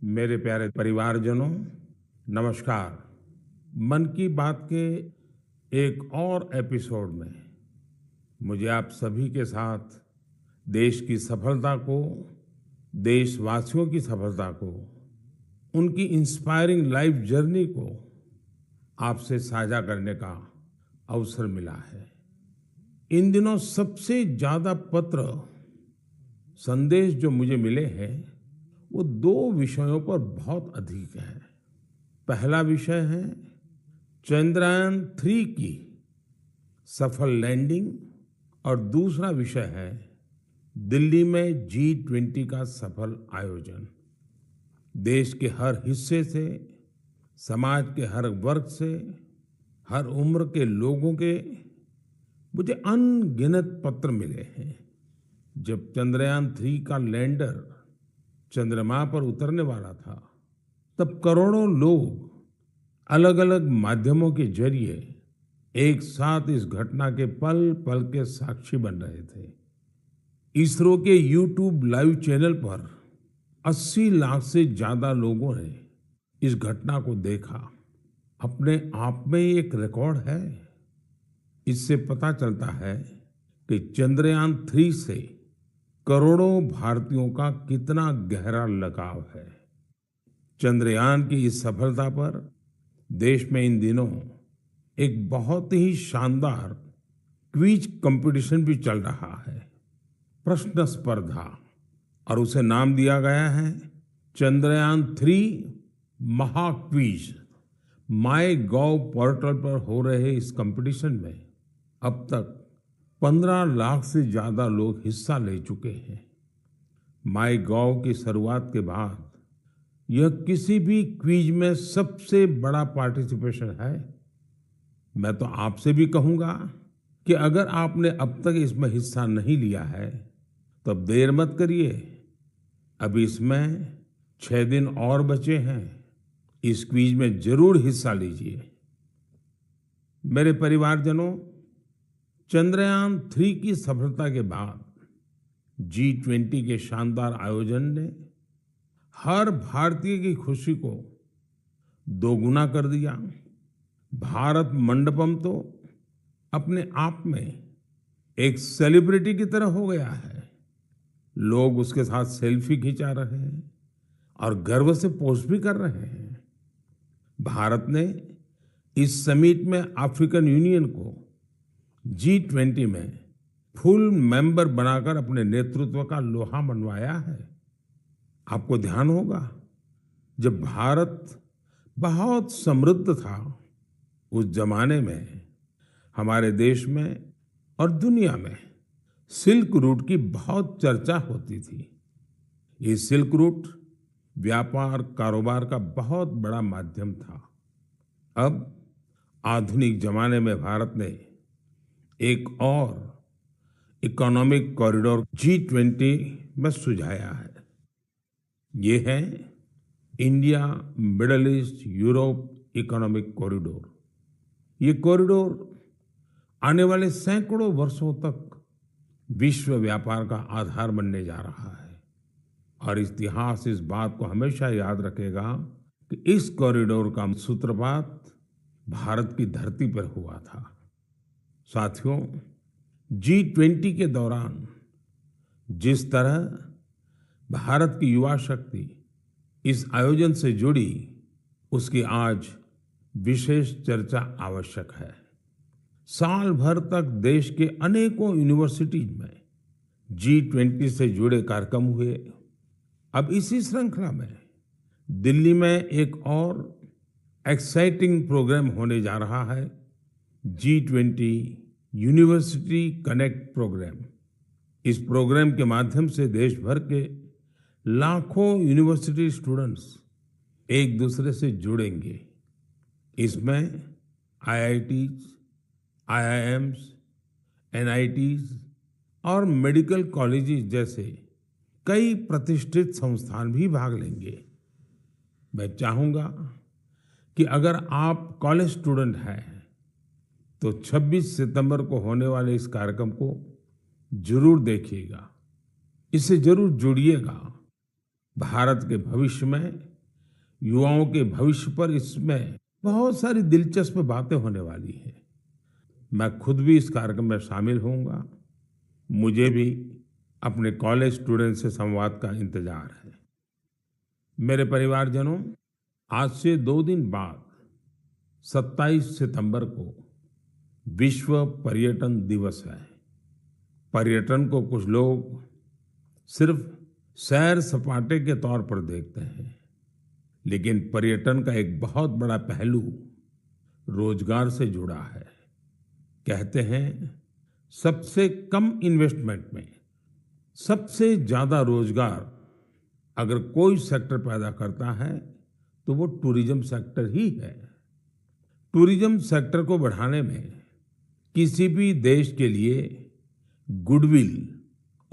मेरे प्यारे परिवारजनों, नमस्कार। मन की बात के एक और एपिसोड में मुझे आप सभी के साथ देश की सफलता को, देशवासियों की सफलता को, उनकी इंस्पायरिंग लाइफ जर्नी को आपसे साझा करने का अवसर मिला है। इन दिनों सबसे ज्यादा पत्र, संदेश जो मुझे मिले हैं वो दो विषयों पर बहुत अधिक है। पहला विषय है चंद्रयान-3 की सफल लैंडिंग और दूसरा विषय है दिल्ली में G20 का सफल आयोजन। देश के हर हिस्से से, समाज के हर वर्ग से, हर उम्र के लोगों के मुझे अनगिनत पत्र मिले हैं। जब चंद्रयान-3 का लैंडर चंद्रमा पर उतरने वाला था, तब करोड़ों लोग अलग अलग माध्यमों के जरिए एक साथ इस घटना के पल पल के साक्षी बन रहे थे। इसरो के YouTube लाइव चैनल पर 80 लाख से ज्यादा लोगों ने इस घटना को देखा। अपने आप में एक रिकॉर्ड है। इससे पता चलता है कि चंद्रयान-3 से करोड़ों भारतीयों का कितना गहरा लगाव है। चंद्रयान की इस सफलता पर देश में इन दिनों एक बहुत ही शानदार क्विज कंपटीशन भी चल रहा है, प्रश्न स्पर्धा, और उसे नाम दिया गया है चंद्रयान-3 महाक्विज। माईगॉव पोर्टल पर हो रहे इस कंपटीशन में अब तक 15 लाख से ज्यादा लोग हिस्सा ले चुके हैं। माईगॉव की शुरुआत के बाद यह किसी भी क्विज में सबसे बड़ा पार्टिसिपेशन है। मैं तो आपसे भी कहूंगा कि अगर आपने अब तक इसमें हिस्सा नहीं लिया है तो अब देर मत करिए। अभी इसमें 6 दिन और बचे हैं। इस क्विज में जरूर हिस्सा लीजिए। मेरे परिवारजनों, चंद्रयान-3 की सफलता के बाद G20 के शानदार आयोजन ने हर भारतीय की खुशी को दोगुना कर दिया। भारत मंडपम तो अपने आप में एक सेलिब्रिटी की तरह हो गया है। लोग उसके साथ सेल्फी खिंचा रहे हैं और गर्व से पोस्ट भी कर रहे हैं। भारत ने इस समिट में अफ्रीकन यूनियन को G20 में फुल मेंबर बनाकर अपने नेतृत्व का लोहा मनवाया है। आपको ध्यान होगा, जब भारत बहुत समृद्ध था, उस जमाने में हमारे देश में और दुनिया में सिल्क रूट की बहुत चर्चा होती थी। ये सिल्क रूट व्यापार कारोबार का बहुत बड़ा माध्यम था। अब आधुनिक जमाने में भारत ने एक और इकोनॉमिक कॉरिडोर G20 में सुझाया है। ये है India middle east Europe economic corridor. ये कॉरिडोर आने वाले सैकड़ों वर्षों तक विश्व व्यापार का आधार बनने जा रहा है। और इतिहास इस बात को हमेशा याद रखेगा कि इस कॉरिडोर का सूत्रपात भारत की धरती पर हुआ था। साथियों, G20 के दौरान जिस तरह भारत की युवा शक्ति इस आयोजन से जुड़ी, उसकी आज विशेष चर्चा आवश्यक है। साल भर तक देश के अनेकों यूनिवर्सिटीज में G20 से जुड़े कार्यक्रम हुए। अब इसी श्रृंखला में दिल्ली में एक और एक्साइटिंग प्रोग्राम होने जा रहा है, G20 यूनिवर्सिटी कनेक्ट प्रोग्राम। इस प्रोग्राम के माध्यम से देश भर के लाखों यूनिवर्सिटी स्टूडेंट्स एक दूसरे से जुड़ेंगे। इसमें IITs, आईआईएम्स, एनआईटीज और मेडिकल कॉलेजेस जैसे कई प्रतिष्ठित संस्थान भी भाग लेंगे। मैं चाहूंगा कि अगर आप कॉलेज स्टूडेंट हैं तो 26 सितंबर को होने वाले इस कार्यक्रम को जरूर देखिएगा, इससे जरूर जुड़िएगा। भारत के भविष्य में, युवाओं के भविष्य पर इसमें बहुत सारी दिलचस्प बातें होने वाली हैं। मैं खुद भी इस कार्यक्रम में शामिल होऊंगा। मुझे भी अपने कॉलेज स्टूडेंट से संवाद का इंतजार है। मेरे परिवारजनों, आज से 2 दिन बाद 27 सितंबर को विश्व पर्यटन दिवस है। पर्यटन को कुछ लोग सिर्फ सैर सपाटे के तौर पर देखते हैं, लेकिन पर्यटन का एक बहुत बड़ा पहलू रोजगार से जुड़ा है। कहते हैं सबसे कम इन्वेस्टमेंट में सबसे ज्यादा रोजगार अगर कोई सेक्टर पैदा करता है तो वो टूरिज्म सेक्टर ही है। टूरिज्म सेक्टर को बढ़ाने में किसी भी देश के लिए गुडविल,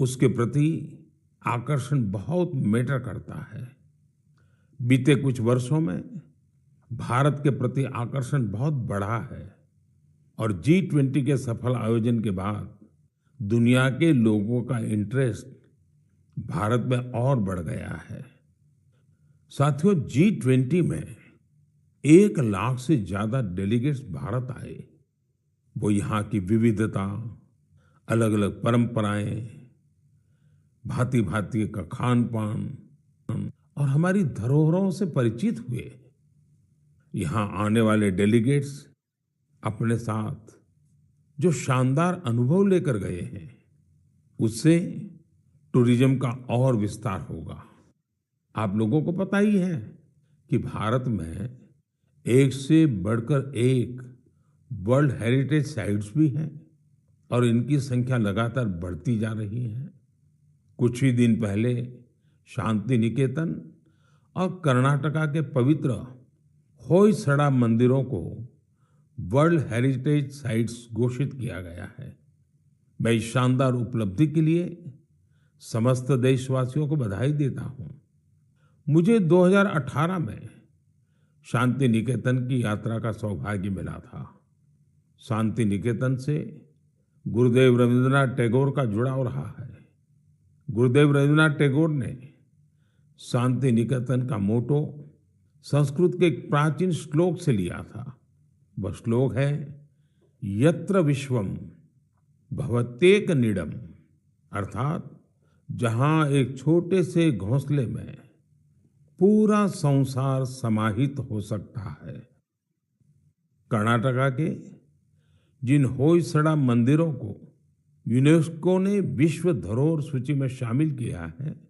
उसके प्रति आकर्षण बहुत मैटर करता है। बीते कुछ वर्षों में भारत के प्रति आकर्षण बहुत बढ़ा है और G20 के सफल आयोजन के बाद दुनिया के लोगों का इंटरेस्ट भारत में और बढ़ गया है। साथियों, G20 में 1 लाख से ज्यादा डेलीगेट्स भारत आए। वो यहाँ की विविधता, अलग अलग परंपराएं, भांति भांति का खान पान और हमारी धरोहरों से परिचित हुए। यहाँ आने वाले डेलीगेट्स अपने साथ जो शानदार अनुभव लेकर गए हैं, उससे टूरिज्म का और विस्तार होगा। आप लोगों को पता ही है कि भारत में एक से बढ़कर एक वर्ल्ड हेरिटेज साइट्स भी हैं और इनकी संख्या लगातार बढ़ती जा रही है। कुछ ही दिन पहले शांति निकेतन और कर्नाटका के पवित्र होयसड़ा मंदिरों को वर्ल्ड हेरिटेज साइट्स घोषित किया गया है। मैं इस शानदार उपलब्धि के लिए समस्त देशवासियों को बधाई देता हूं। मुझे 2018 में शांति निकेतन की यात्रा का सौभाग्य मिला था। शांति निकेतन से गुरुदेव रविंद्रनाथ टैगोर का जुड़ाव रहा है। गुरुदेव रविंद्रनाथ टैगोर ने शांति निकेतन का मोटो संस्कृत के एक प्राचीन श्लोक से लिया था। वह श्लोक है, यत्र विश्वम भवत्येक नीडम, अर्थात जहां एक छोटे से घोंसले में पूरा संसार समाहित हो सकता है। कर्नाटका के जिन होयसड़ा मंदिरों को यूनेस्को ने विश्व धरोहर सूची में शामिल किया है,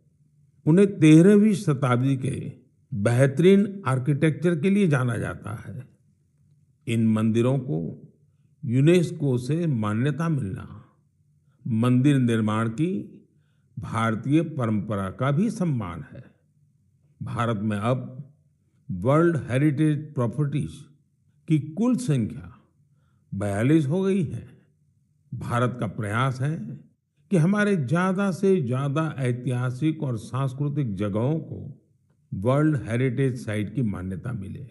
उन्हें 13वीं शताब्दी के बेहतरीन आर्किटेक्चर के लिए जाना जाता है। इन मंदिरों को यूनेस्को से मान्यता मिलना मंदिर निर्माण की भारतीय परंपरा का भी सम्मान है। भारत में अब वर्ल्ड हेरिटेज प्रॉपर्टीज की कुल संख्या 42 हो गई है। भारत का प्रयास है कि हमारे ज्यादा से ज्यादा ऐतिहासिक और सांस्कृतिक जगहों को वर्ल्ड हेरिटेज साइट की मान्यता मिले।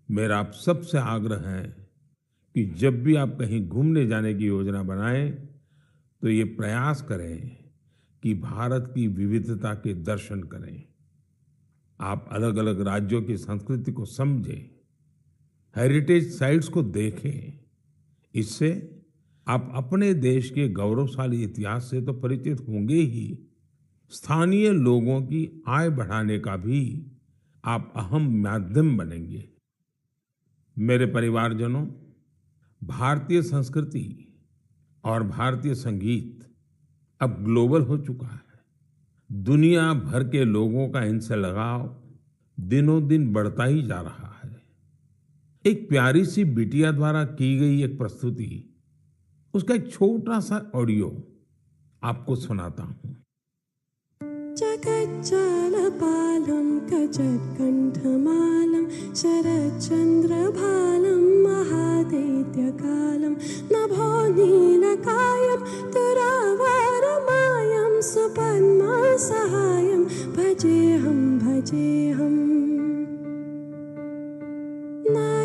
मेरा आप सबसे आग्रह है कि जब भी आप कहीं घूमने जाने की योजना बनाएं तो ये प्रयास करें कि भारत की विविधता के दर्शन करें। आप अलग अलग राज्यों की संस्कृति को समझें, हेरिटेज साइट्स को देखें। इससे आप अपने देश के गौरवशाली इतिहास से तो परिचित होंगे ही, स्थानीय लोगों की आय बढ़ाने का भी आप अहम माध्यम बनेंगे। मेरे परिवारजनों, भारतीय संस्कृति और भारतीय संगीत अब ग्लोबल हो चुका है। दुनिया भर के लोगों का इनसे लगाव दिनों दिन बढ़ता ही जा रहा है। एक प्यारी सी बिटिया द्वारा की गई एक प्रस्तुति, उसका एक छोटा सा ऑडियो आपको सुनाता हूं। जगज्जालपालं कजत्कण्ठमालं शरच्चन्द्रभालं महादैत्यकालं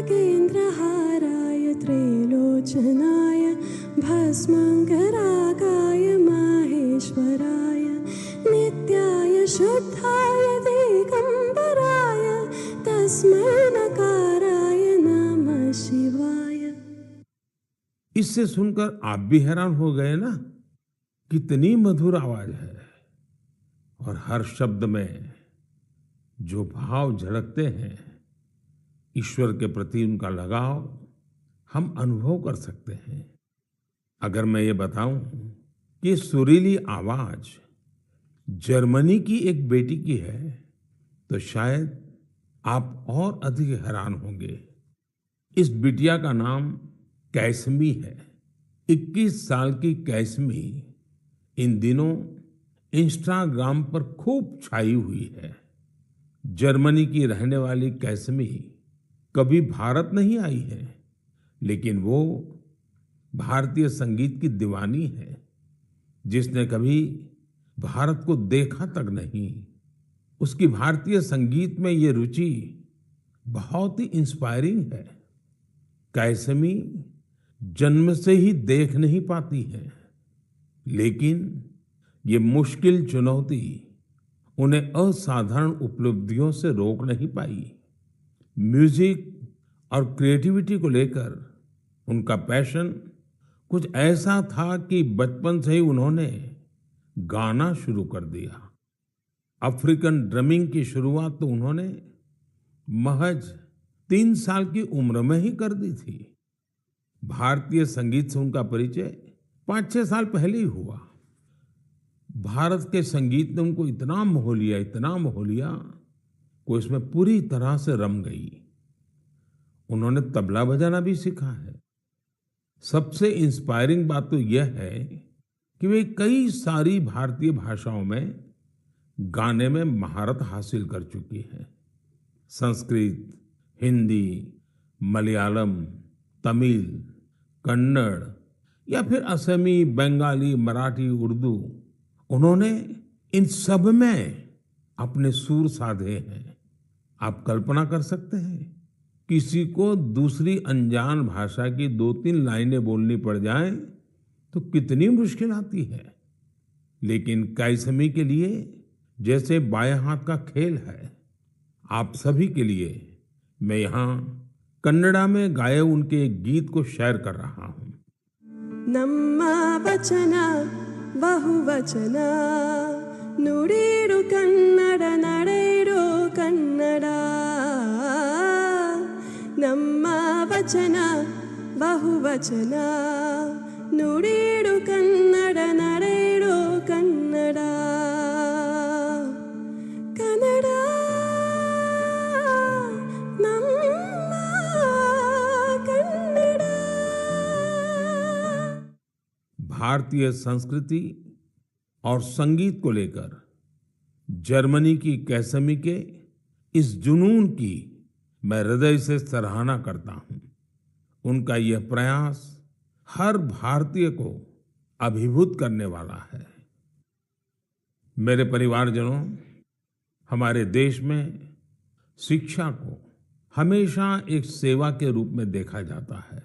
नागेन्द्रहाराय त्रिलोचनाय भस्मङ्करागाय माहेश्वराय नित्याय शुद्धाय दिगम्बराय तस्मै नकाराय नमः शिवाय। इससे सुनकर आप भी हैरान हो गए ना, कितनी मधुर आवाज है और हर शब्द में जो भाव झलकते हैं, ईश्वर के प्रति उनका लगाव हम अनुभव कर सकते हैं। अगर मैं ये बताऊं कि सुरीली आवाज जर्मनी की एक बेटी की है, तो शायद आप और अधिक हैरान होंगे। इस बिटिया का नाम कैसमी है। 21 साल की कैसमी इन दिनों इंस्टाग्राम पर खूब छाई हुई है। जर्मनी की रहने वाली कैसमी कभी भारत नहीं आई है, लेकिन वो भारतीय संगीत की दीवानी है, जिसने कभी भारत को देखा तक नहीं। उसकी भारतीय संगीत में ये रुचि बहुत ही इंस्पायरिंग है। कैसमी जन्म से ही देख नहीं पाती है, लेकिन ये मुश्किल चुनौती उन्हें असाधारण उपलब्धियों से रोक नहीं पाई। म्यूजिक और क्रिएटिविटी को लेकर उनका पैशन कुछ ऐसा था कि बचपन से ही उन्होंने गाना शुरू कर दिया। अफ्रीकन ड्रमिंग की शुरुआत तो उन्होंने महज 3 साल की उम्र में ही कर दी थी। भारतीय संगीत से उनका परिचय 5-6 साल पहले ही हुआ। भारत के संगीत ने उनको इतना मोह लिया, इतना मोह लिया कि उसमें पूरी तरह से रम गई। उन्होंने तबला बजाना भी सीखा है। सबसे इंस्पायरिंग बात तो यह है कि वे कई सारी भारतीय भाषाओं में गाने में महारत हासिल कर चुकी हैं। संस्कृत, हिंदी, मलयालम, तमिल, कन्नड़ या फिर असमी, बंगाली, मराठी, उर्दू, उन्होंने इन सब में अपने सुर साधे हैं। आप कल्पना कर सकते हैं, किसी को दूसरी अनजान भाषा की 2-3 लाइनें बोलनी पड़ जाएं तो कितनी मुश्किल आती है, लेकिन कैसमी के लिए जैसे बाएं हाथ का खेल है। आप सभी के लिए मैं यहाँ कन्नड़ा में गाए उनके एक गीत को शेयर कर रहा हूँ। ನಮ್ಮ ವಚನ ಬಹುವಚನ ನುಡಿಡು ಕನ್ನಡ ನಡೆಯಿಡು ಕನ್ನಡ ನಮ್ಮ ವಚನ ಬಹುವಚನ ನುಡಿಡು ಕನ್ನಡ ನಡೆಯಿಡು ಕನ್ನಡ ಕನ್ನಡ भारतीय संस्कृति और संगीत को लेकर जर्मनी की कैसमी के इस जुनून की मैं हृदय से सराहना करता हूं। उनका यह प्रयास हर भारतीय को अभिभूत करने वाला है। मेरे परिवारजनों, हमारे देश में शिक्षा को हमेशा एक सेवा के रूप में देखा जाता है।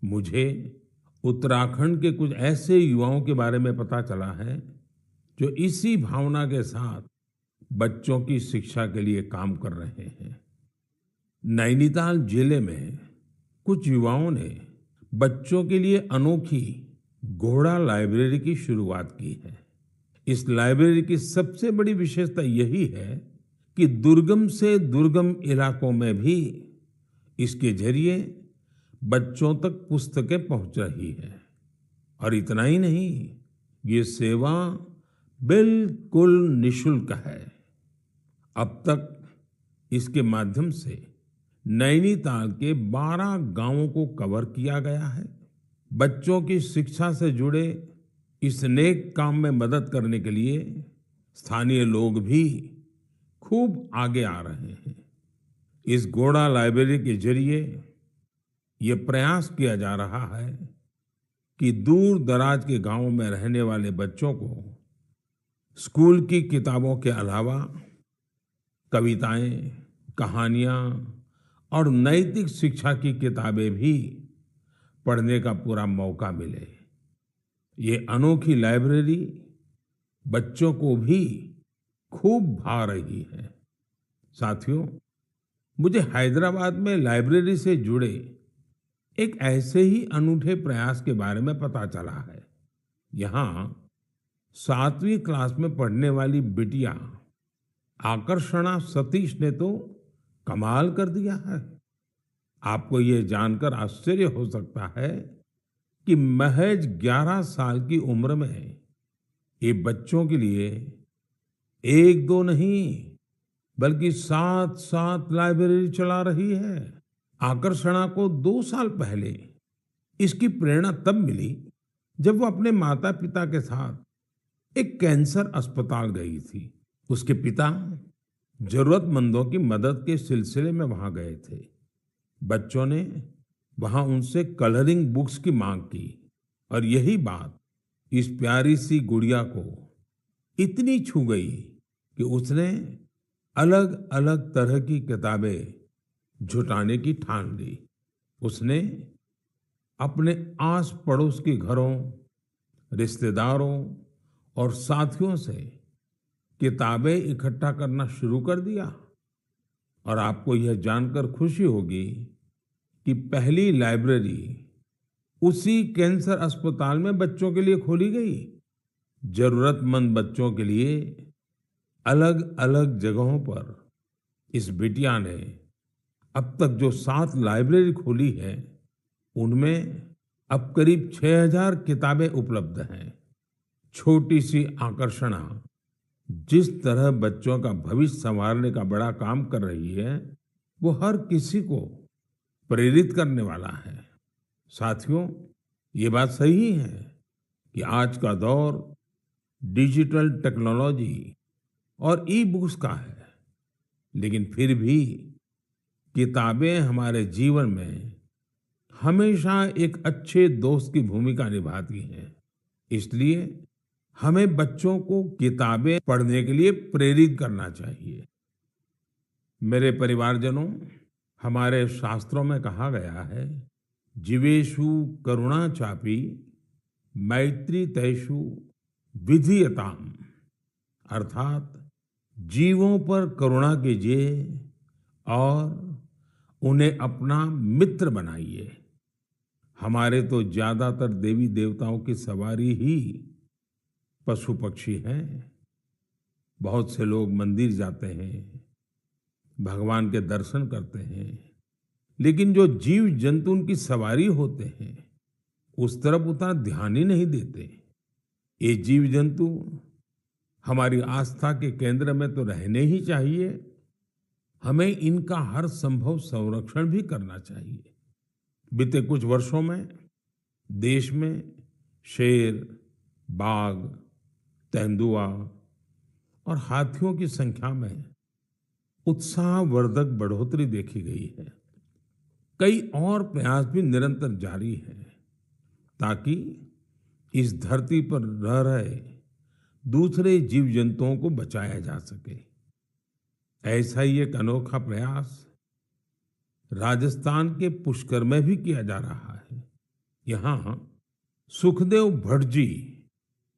मुझे उत्तराखंड के कुछ ऐसे युवाओं के बारे में पता चला है जो इसी भावना के साथ बच्चों की शिक्षा के लिए काम कर रहे हैं। नैनीताल जिले में कुछ युवाओं ने बच्चों के लिए अनोखी घोड़ा लाइब्रेरी की शुरुआत की है। इस लाइब्रेरी की सबसे बड़ी विशेषता यही है कि दुर्गम से दुर्गम इलाकों में भी इसके जरिए बच्चों तक पुस्तकें पहुंच रही है। और इतना ही नहीं, ये सेवा बिल्कुल निशुल्क है। अब तक इसके माध्यम से नैनीताल के 12 गांवों को कवर किया गया है। बच्चों की शिक्षा से जुड़े इस नेक काम में मदद करने के लिए स्थानीय लोग भी खूब आगे आ रहे हैं। इस घोड़ा लाइब्रेरी के जरिए ये प्रयास किया जा रहा है कि दूर दराज के गांवों में रहने वाले बच्चों को स्कूल की किताबों के अलावा कविताएं, कहानियां और नैतिक शिक्षा की किताबें भी पढ़ने का पूरा मौका मिले। ये अनोखी लाइब्रेरी बच्चों को भी खूब भा रही है। साथियों, मुझे हैदराबाद में लाइब्रेरी से जुड़े एक ऐसे ही अनूठे प्रयास के बारे में पता चला है। यहाँ 7वीं क्लास में पढ़ने वाली बिटिया आकर्षणा सतीश ने तो कमाल कर दिया है। आपको ये जानकर आश्चर्य हो सकता है कि महज 11 साल की उम्र में ये बच्चों के लिए एक दो नहीं बल्कि 7 लाइब्रेरी चला रही है। आकर्षणा को 2 साल पहले इसकी प्रेरणा तब मिली जब वो अपने माता पिता के साथ एक कैंसर अस्पताल गई थी। उसके पिता जरूरतमंदों की मदद के सिलसिले में वहां गए थे। बच्चों ने वहां उनसे कलरिंग बुक्स की मांग की और यही बात इस प्यारी सी गुड़िया को इतनी छू गई कि उसने अलग अलग तरह की किताबें जुटाने की ठान ली। उसने अपने आस पड़ोस के घरों, रिश्तेदारों और साथियों से किताबें इकट्ठा करना शुरू कर दिया। और आपको यह जानकर खुशी होगी कि पहली लाइब्रेरी उसी कैंसर अस्पताल में बच्चों के लिए खोली गई। जरूरतमंद बच्चों के लिए अलग अलग जगहों पर इस बिटिया ने अब तक जो 7 लाइब्रेरी खोली है, उनमें अब करीब 6000 किताबें उपलब्ध हैं। छोटी सी आकर्षणा जिस तरह बच्चों का भविष्य संवारने का बड़ा काम कर रही है, वो हर किसी को प्रेरित करने वाला है। साथियों, ये बात सही है कि आज का दौर डिजिटल टेक्नोलॉजी और ई बुक्स का है, लेकिन फिर भी किताबें हमारे जीवन में हमेशा एक अच्छे दोस्त की भूमिका निभाती हैं। इसलिए हमें बच्चों को किताबें पढ़ने के लिए प्रेरित करना चाहिए। मेरे परिवारजनों, हमारे शास्त्रों में कहा गया है, जीवेषु करुणा चापि मैत्री तेषु विधीयताम, अर्थात जीवों पर करुणा कीजिए और उन्हें अपना मित्र बनाइए। हमारे तो ज्यादातर देवी देवताओं की सवारी ही पशु पक्षी हैं। बहुत से लोग मंदिर जाते हैं, भगवान के दर्शन करते हैं, लेकिन जो जीव जंतु उनकी सवारी होते हैं, उस तरफ उतना ध्यान ही नहीं देते। ये जीव जंतु हमारी आस्था के केंद्र में तो रहने ही चाहिए, हमें इनका हर संभव संरक्षण भी करना चाहिए। बीते कुछ वर्षों में देश में शेर, बाघ, तेंदुआ और हाथियों की संख्या में उत्साहवर्धक बढ़ोतरी देखी गई है। कई और प्रयास भी निरंतर जारी हैं ताकि इस धरती पर रह रहे दूसरे जीव जंतुओं को बचाया जा सके। ऐसा ही एक अनोखा प्रयास राजस्थान के पुष्कर में भी किया जा रहा है। यहाँ सुखदेव भट्ट जी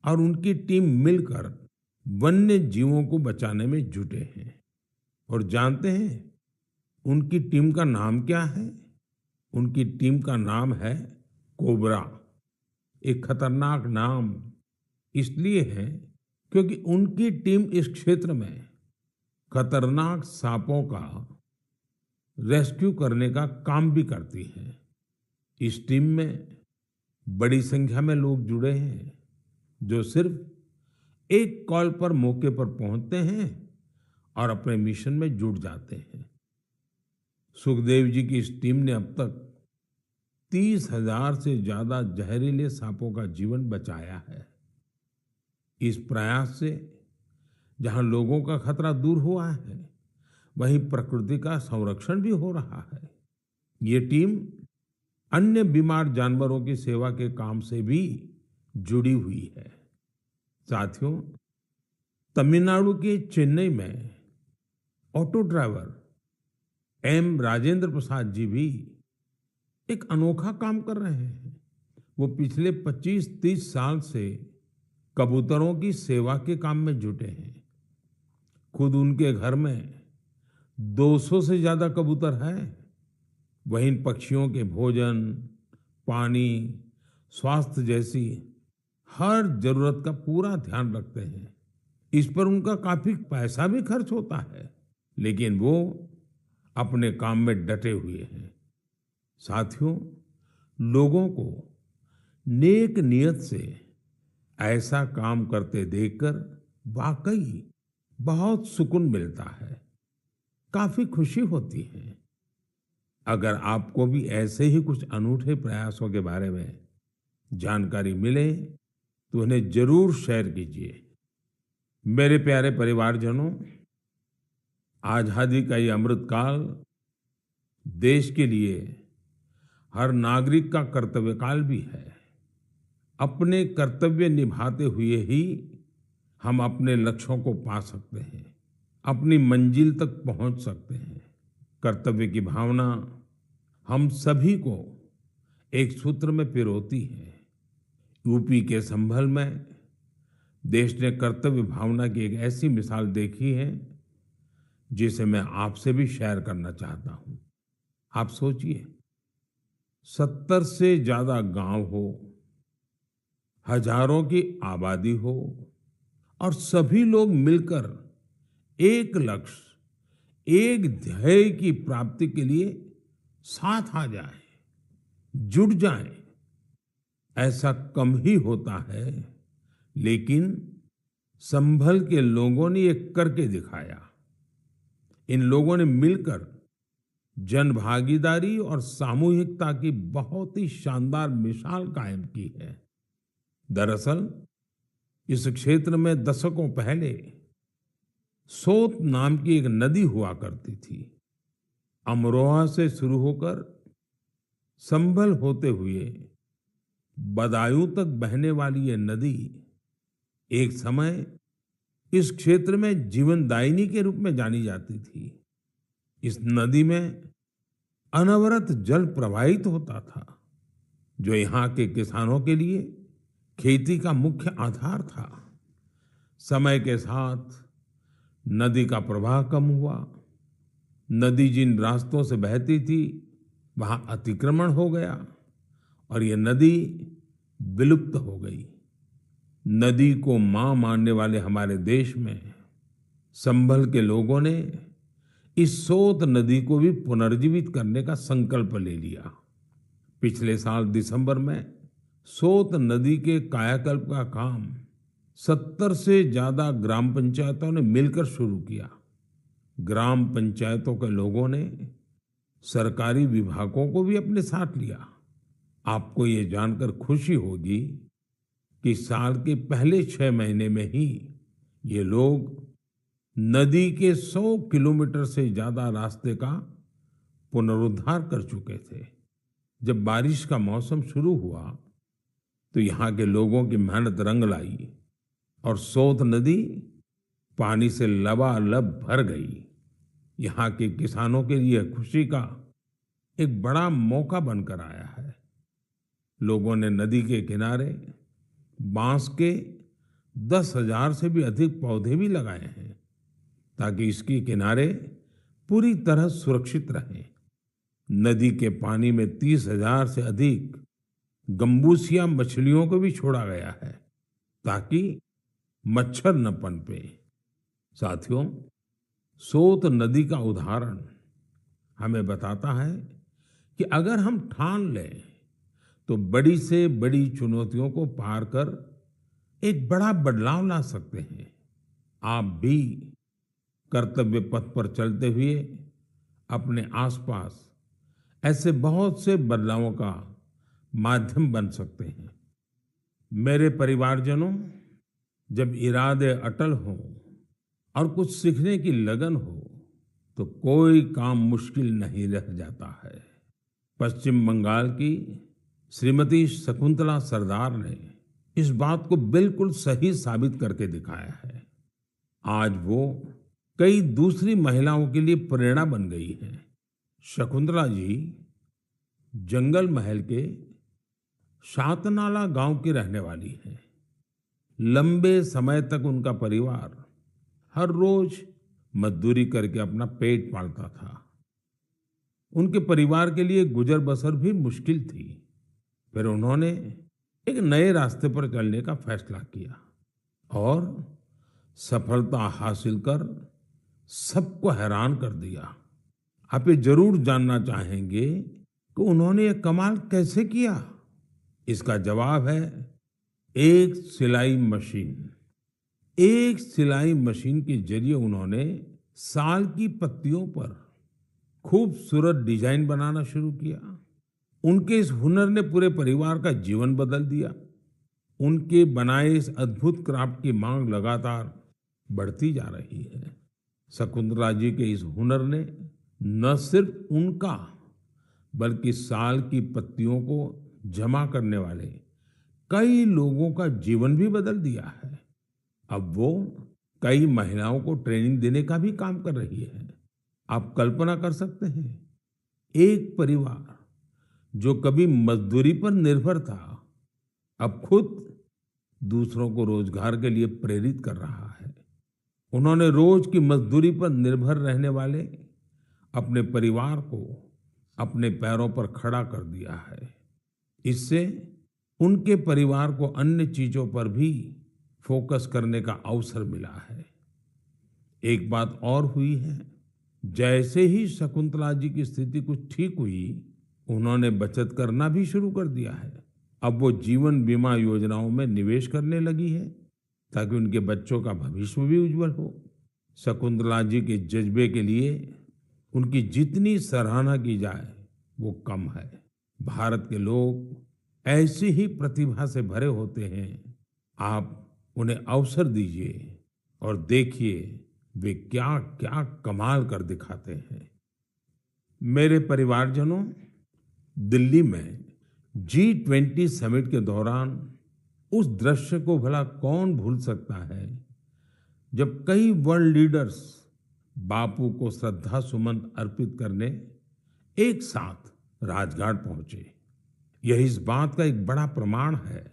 और उनकी टीम मिलकर वन्य जीवों को बचाने में जुटे हैं। और जानते हैं उनकी टीम का नाम क्या है? उनकी टीम का नाम है कोबरा। एक खतरनाक नाम इसलिए है क्योंकि उनकी टीम इस क्षेत्र में खतरनाक सांपों का रेस्क्यू करने का काम भी करती है। इस टीम में बड़ी संख्या में लोग जुड़े हैं जो सिर्फ एक कॉल पर मौके पर पहुंचते हैं और अपने मिशन में जुट जाते हैं। सुखदेव जी की इस टीम ने अब तक 30,000 से ज्यादा जहरीले सांपों का जीवन बचाया है। इस प्रयास से जहां लोगों का खतरा दूर हुआ है, वहीं प्रकृति का संरक्षण भी हो रहा है। ये टीम अन्य बीमार जानवरों की सेवा के काम से भी जुड़ी हुई है। साथियों, तमिलनाडु के चेन्नई में auto driver M Rajendra Prasad ji भी एक अनोखा काम कर रहे हैं। वो पिछले 25-30 साल से कबूतरों की सेवा के काम में जुटे हैं। खुद उनके घर में 200 से ज्यादा कबूतर हैं। वहीं इन पक्षियों के भोजन, पानी, स्वास्थ्य जैसी हर जरूरत का पूरा ध्यान रखते हैं। इस पर उनका काफी पैसा भी खर्च होता है, लेकिन वो अपने काम में डटे हुए हैं। साथियों, लोगों को नेक नियत से ऐसा काम करते देखकर वाकई बहुत सुकून मिलता है, काफी खुशी होती है। अगर आपको भी ऐसे ही कुछ अनूठे प्रयासों के बारे में जानकारी मिले तो उन्हें जरूर शेयर कीजिए। मेरे प्यारे परिवारजनों, आजादी का ये अमृत काल देश के लिए हर नागरिक का कर्तव्य काल भी है। अपने कर्तव्य निभाते हुए ही हम अपने लक्ष्यों को पा सकते हैं, अपनी मंजिल तक पहुंच सकते हैं। कर्तव्य की भावना हम सभी को एक सूत्र में पिरोती है। यूपी के संभल में देश ने कर्तव्य भावना की एक ऐसी मिसाल देखी है जिसे मैं आपसे भी शेयर करना चाहता हूं। आप सोचिए, 70 से ज्यादा गांव हो, हजारों की आबादी हो और सभी लोग मिलकर एक लक्ष्य, एक ध्येय की प्राप्ति के लिए साथ आ जाए, जुट जाए। ऐसा कम ही होता है, लेकिन संभल के लोगों ने ये करके दिखाया। इन लोगों ने मिलकर जन भागीदारी और सामूहिकता की बहुत ही शानदार मिसाल कायम की है। दरअसल इस क्षेत्र में दशकों पहले सोत नाम की एक नदी हुआ करती थी। अमरोहा से शुरू होकर संभल होते हुए बदायूं तक बहने वाली ये नदी एक समय इस क्षेत्र में जीवनदायिनी के रूप में जानी जाती थी। इस नदी में अनवरत जल प्रवाहित होता था, जो यहाँ के किसानों के लिए खेती का मुख्य आधार था। समय के साथ नदी का प्रवाह कम हुआ। नदी जिन रास्तों से बहती थी वहां अतिक्रमण हो गया और ये नदी विलुप्त हो गई। नदी को मां मानने वाले हमारे देश में संभल के लोगों ने इस सोत नदी को भी पुनर्जीवित करने का संकल्प ले लिया। पिछले साल दिसंबर में सोत नदी के कायाकल्प का काम 70 से ज्यादा ग्राम पंचायतों ने मिलकर शुरू किया। ग्राम पंचायतों के लोगों ने सरकारी विभागों को भी अपने साथ लिया। आपको ये जानकर खुशी होगी कि साल के पहले 6 महीने में ही ये लोग नदी के 100 किलोमीटर से ज्यादा रास्ते का पुनरुद्धार कर चुके थे। जब बारिश का मौसम शुरू हुआ तो यहाँ के लोगों की मेहनत रंग लाई और सोत नदी पानी से लबालब भर गई। यहाँ के किसानों के लिए खुशी का एक बड़ा मौका बनकर आया है। लोगों ने नदी के किनारे बांस के 10,000 से भी अधिक पौधे भी लगाए हैं ताकि इसके किनारे पूरी तरह सुरक्षित रहें। नदी के पानी में 30,000 से अधिक गंबूसिया मछलियों को भी छोड़ा गया है ताकि मच्छर न पनपे। साथियों, सोत नदी का उदाहरण हमें बताता है कि अगर हम ठान लें तो बड़ी से बड़ी चुनौतियों को पार कर एक बड़ा बदलाव ला सकते हैं। आप भी कर्तव्य पथ पर चलते हुए अपने आसपास ऐसे बहुत से बदलावों का माध्यम बन सकते हैं। मेरे परिवारजनों, जब इरादे अटल हों और कुछ सीखने की लगन हो तो कोई काम मुश्किल नहीं रह जाता है। पश्चिम बंगाल की श्रीमती शकुंतला सरदार ने इस बात को बिल्कुल सही साबित करके दिखाया है। आज वो कई दूसरी महिलाओं के लिए प्रेरणा बन गई है। शकुंतला जी जंगल महल के शातनाला गांव की रहने वाली हैं। लंबे समय तक उनका परिवार हर रोज मजदूरी करके अपना पेट पालता था। उनके परिवार के लिए गुजर बसर भी मुश्किल थी। फिर उन्होंने एक नए रास्ते पर चलने का फैसला किया और सफलता हासिल कर सबको हैरान कर दिया। आप ये जरूर जानना चाहेंगे कि उन्होंने ये कमाल कैसे किया। इसका जवाब है एक सिलाई मशीन। एक सिलाई मशीन के जरिए उन्होंने साल की पत्तियों पर खूबसूरत डिजाइन बनाना शुरू किया। उनके इस हुनर ने पूरे परिवार का जीवन बदल दिया। उनके बनाए इस अद्भुत क्राफ्ट की मांग लगातार बढ़ती जा रही है। शकुंतला जी के इस हुनर ने न सिर्फ उनका बल्कि साल की पत्तियों को जमा करने वाले कई लोगों का जीवन भी बदल दिया है। अब वो कई महिलाओं को ट्रेनिंग देने का भी काम कर रही है। आप कल्पना कर सकते हैं, एक परिवार जो कभी मजदूरी पर निर्भर था अब खुद दूसरों को रोजगार के लिए प्रेरित कर रहा है। उन्होंने रोज की मजदूरी पर निर्भर रहने वाले अपने परिवार को अपने पैरों पर खड़ा कर दिया है। इससे उनके परिवार को अन्य चीजों पर भी फोकस करने का अवसर मिला है। एक बात और हुई है, जैसे ही शकुंतला जी की स्थिति कुछ ठीक हुई, उन्होंने बचत करना भी शुरू कर दिया है। अब वो जीवन बीमा योजनाओं में निवेश करने लगी है ताकि उनके बच्चों का भविष्य भी उज्जवल हो। शकुंतला जी के जज्बे के लिए उनकी जितनी सराहना की जाए वो कम है। भारत के लोग ऐसी ही प्रतिभा से भरे होते हैं। आप उन्हें अवसर दीजिए और देखिए वे क्या क्या कमाल कर दिखाते हैं। मेरे परिवारजनों, दिल्ली में G20 समिट के दौरान उस दृश्य को भला कौन भूल सकता है जब कई वर्ल्ड लीडर्स बापू को श्रद्धा सुमन अर्पित करने एक साथ राजघाट पहुंचे। यह इस बात का एक बड़ा प्रमाण है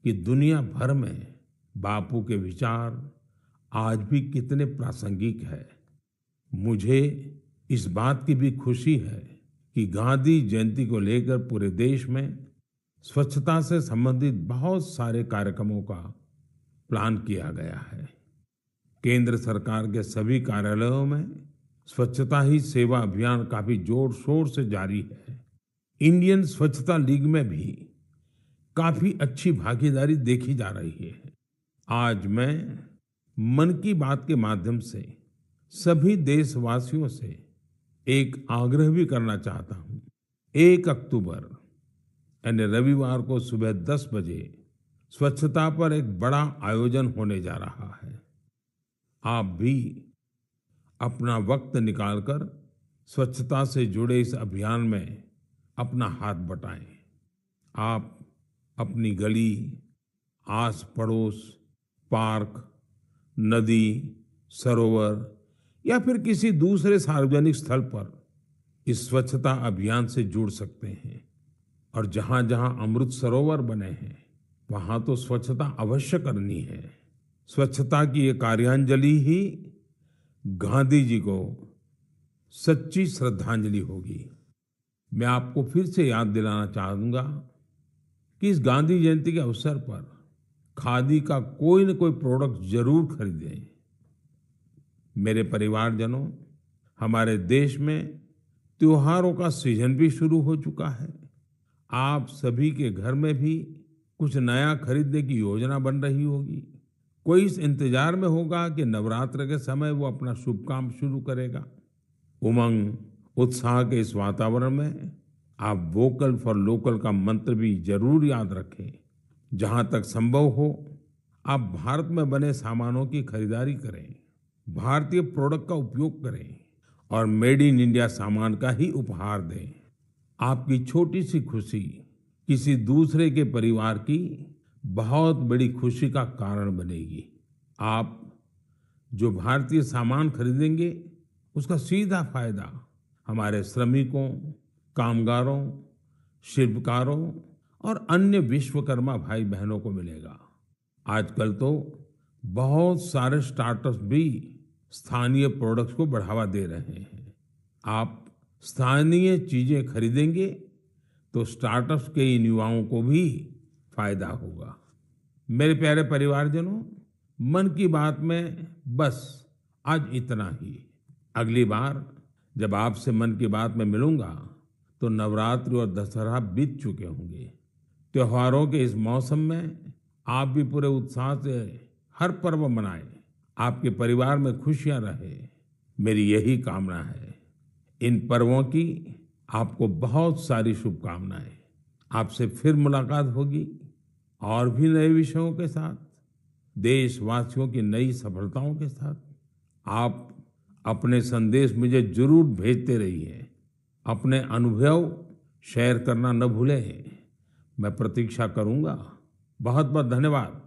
कि दुनिया भर में बापू के विचार आज भी कितने प्रासंगिक है। मुझे इस बात की भी खुशी है कि गांधी जयंती को लेकर पूरे देश में स्वच्छता से संबंधित बहुत सारे कार्यक्रमों का प्लान किया गया है। केंद्र सरकार के सभी कार्यालयों में स्वच्छता ही सेवा अभियान काफी जोर शोर से जारी है। इंडियन स्वच्छता लीग में भी काफी अच्छी भागीदारी देखी जा रही है। आज मैं मन की बात के माध्यम से सभी देशवासियों से एक आग्रह भी करना चाहता हूं। 1 अक्टूबर यानी रविवार को सुबह 10 बजे स्वच्छता पर एक बड़ा आयोजन होने जा रहा है। आप भी अपना वक्त निकालकर स्वच्छता से जुड़े इस अभियान में अपना हाथ बटाएं। आप अपनी गली, आस पड़ोस, पार्क, नदी, सरोवर या फिर किसी दूसरे सार्वजनिक स्थल पर इस स्वच्छता अभियान से जुड़ सकते हैं। और जहां जहां अमृत सरोवर बने हैं वहां तो स्वच्छता अवश्य करनी है। स्वच्छता की ये कार्यांजलि ही गांधी जी को सच्ची श्रद्धांजलि होगी। मैं आपको फिर से याद दिलाना चाहूंगा कि इस गांधी जयंती के अवसर पर खादी का कोई न कोई प्रोडक्ट जरूर खरीदें। मेरे परिवारजनों, हमारे देश में त्योहारों का सीजन भी शुरू हो चुका है। आप सभी के घर में भी कुछ नया खरीदने की योजना बन रही होगी। कोई इस इंतजार में होगा कि नवरात्र के समय वो अपना शुभ काम शुरू करेगा। उमंग, उत्साह के इस वातावरण में आप वोकल फॉर लोकल का मंत्र भी जरूर याद रखें। जहां तक संभव हो आप भारत में बने सामानों की खरीदारी करें, भारतीय प्रोडक्ट का उपयोग करें और मेड इन इंडिया सामान का ही उपहार दें। आपकी छोटी सी खुशी किसी दूसरे के परिवार की बहुत बड़ी खुशी का कारण बनेगी। आप जो भारतीय सामान खरीदेंगे उसका सीधा फायदा हमारे श्रमिकों, कामगारों, शिल्पकारों और अन्य विश्वकर्मा भाई बहनों को मिलेगा। आजकल तो बहुत सारे स्टार्टअप्स भी स्थानीय प्रोडक्ट्स को बढ़ावा दे रहे हैं। आप स्थानीय चीजें खरीदेंगे तो स्टार्टअप्स के इन युवाओं को भी फायदा होगा। मेरे प्यारे परिवारजनों, मन की बात में बस आज इतना ही। अगली बार जब आपसे मन की बात में मिलूंगा तो नवरात्रि और दशहरा बीत चुके होंगे। त्योहारों के इस मौसम में आप भी पूरे उत्साह से हर पर्व मनाएं, आपके परिवार में खुशियां रहे, मेरी यही कामना है। इन पर्वों की आपको बहुत सारी शुभकामनाएं। आपसे फिर मुलाकात होगी और भी नए विषयों के साथ, देशवासियों की नई सफलताओं के साथ। आप अपने संदेश मुझे जरूर भेजते रहिए। अपने अनुभव शेयर करना न भूलें। मैं प्रतीक्षा करूंगा। बहुत बहुत धन्यवाद।